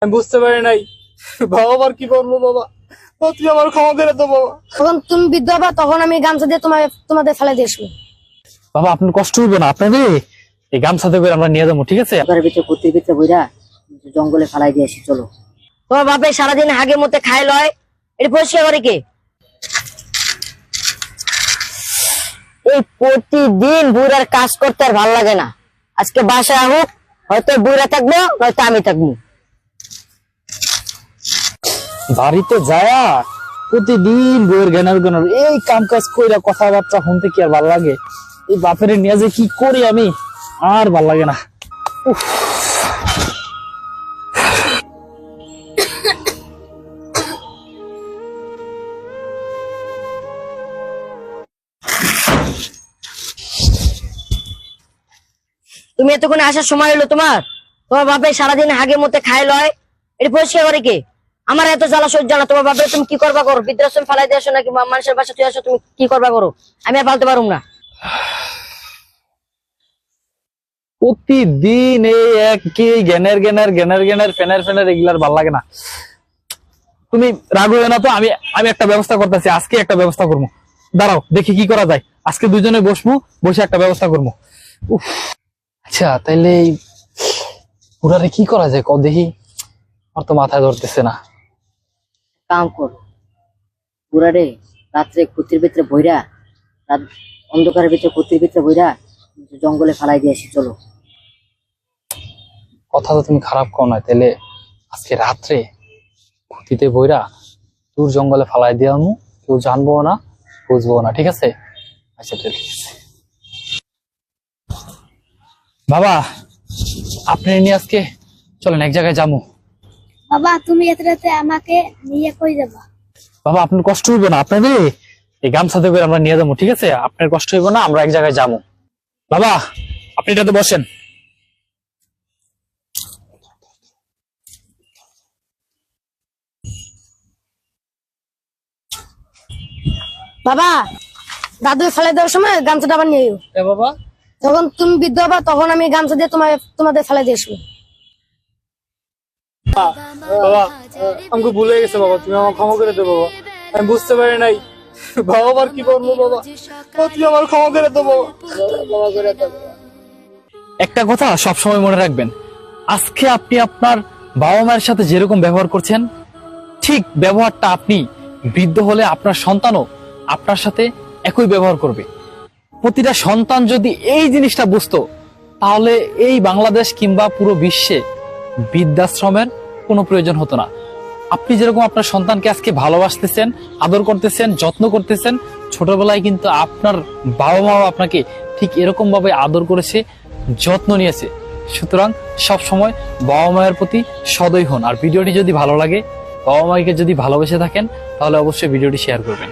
আমি বুঝতে পারি নাই বাবা, আবার কি করবো বাবা, তুই আমার ক্ষমা করে দেবো বাবা। যখন তুমি বৃদ্ধ হবা তখন আমি গামছা দিয়ে তোমাদের ফেলে দিয়ে আসবো। বাবা আপনার কষ্ট হইব না, আপনাদের এই গামছাতে করে আমরা নিয়ে যাবো, ঠিক আছে? ঘরের ভিতরে কুত্তির ভিতরে বইরা জঙ্গলে ফালাই দিয়ে আসি, চলো। তোমার বাপে সারাদিন হাগের মধ্যে খায় লয়, এটা পরিষ্কার করে কে? এই প্রতিদিন বুড়ার কাজ করতে আর ভালো লাগে না। আজকে বাসায় হোক, হয়তো বুড়া থাকবো, হয়তো আমি থাকবো। বাড়িতে যায়া প্রতিদিন বইয়ের জ্ঞানের জ্ঞানের এই কাম কাজ কইরা কথাবার্তা শুনতে কি আর ভালো লাগে? এই বাপের নিয়ে যে কি করি আমি, আর ভাল লাগে না। উফ। তুমি এতক্ষণে আসার সময় হলো তোমার? তোমার বাপে সারাদিন হাগের মধ্যে খায় লয়, এটা পরিষ্কার করে কে? আমার এত জ্বালা সহ্য না। তোমার বাপে তুমি কি করবা করো, বৃদ্ধাশ্রম ফালাই দিয়ে আসো নাকি মানুষের বাসা তুই আসো, তুমি কি করবা করো, আমি আর ফালতে পারুম না। প্রতিদিন এই এক কি জ্ঞানের জ্ঞানের জ্ঞানের জ্ঞানের ফেনের ফেনের এগুলার ভাল লাগে না। তুমি রাগ হয়ে না তো, আমি একটা ব্যবস্থা করতেছি, আজকে একটা ব্যবস্থা করবো। দাঁড়াও দেখি কি করা যায়, আজকে দুজনে বসবো, বসে একটা ব্যবস্থা করবো। উফ। আচ্ছা তাইলে পুরারে কি করা যায় কও দেখি, আমার তো মাথায় ধরতেছে না। কাম কর, পুরারে রাত্রে কুত্তির ভিতরে বইরা, অন্ধকারের ভিতরে কুত্তির ভিতরে বইরা জঙ্গলে ফালাই দিয়ে আসি, চলো। কথা তো তুমি খারাপ কও না, তাহলে আজকে রাত্রে খুঁটিতে বইরা দূর জঙ্গলে ফালাই দিয়ে আনু, কেউ জানবো না বুঝবো না, ঠিক আছে? আচ্ছা ঠিক আছে। বাবা আপনি নিয়ে আজকে চলেন এক জায়গায় যাবো। বাবা তুমি এত রাতে আমাকে নিয়ে কই যাবা? বাবা আপনার কষ্ট হইব না, আপনাদের এই গামছাতে করে আমরা নিয়ে যাবো, ঠিক আছে? আপনার কষ্ট হইব না, আমরা এক জায়গায় যাবো। বাবা আপনি এটাতে বসেন। বাবা দাদু ফেলে দেওয়ার সময় গামছাটা আবার নিয়ে এও। বাবা যখন তুমি বৃদ্ধ হবা তখন আমি গামছা দিয়ে তোমাদের ফেলে দিয়ে আসবো। বাবা আমাকে ভুলে গেছে বাবা, তুমি আমার ক্ষমা করে দেবো বাবা, আমি বুঝতে পারি নাই বাবা, আবার কি করবো বাবা, তুই আমার ক্ষমা করে দেবো বাবা, ক্ষমা করে দেবো। একটা কথা সবসময় মনে রাখবেন, আজকে আপনি আপনার বাবা মায়ের সাথে যেরকম ব্যবহার করছেন, ঠিক ব্যবহারটা আপনি বৃদ্ধ হলে আপনার সন্তানও আপনার সাথে একই ব্যবহার করবে। প্রতিটা সন্তান যদি এই জিনিসটা বুঝতো, তাহলে এই বাংলাদেশ কিংবা পুরো বিশ্বে বৃদ্ধাশ্রমের কোনো প্রয়োজন হতো না। আপনি যেরকম আপনার সন্তানকে আজকে ভালোবাসতেছেন, আদর করতেছেন, যত্ন করতেছেন, ছোটবেলায় কিন্তু আপনার বাবা মাও আপনাকে ঠিক এরকম ভাবে আদর করেছে, যত্ন নিয়েছে। সুতরাং সব সময় বাবা মায়ের প্রতি সদয় হন। আর ভিডিওটি যদি ভালো লাগে, বাবা মাকে যদি ভালোবেসে থাকেন, তাহলে অবশ্যই ভিডিওটি শেয়ার করবেন।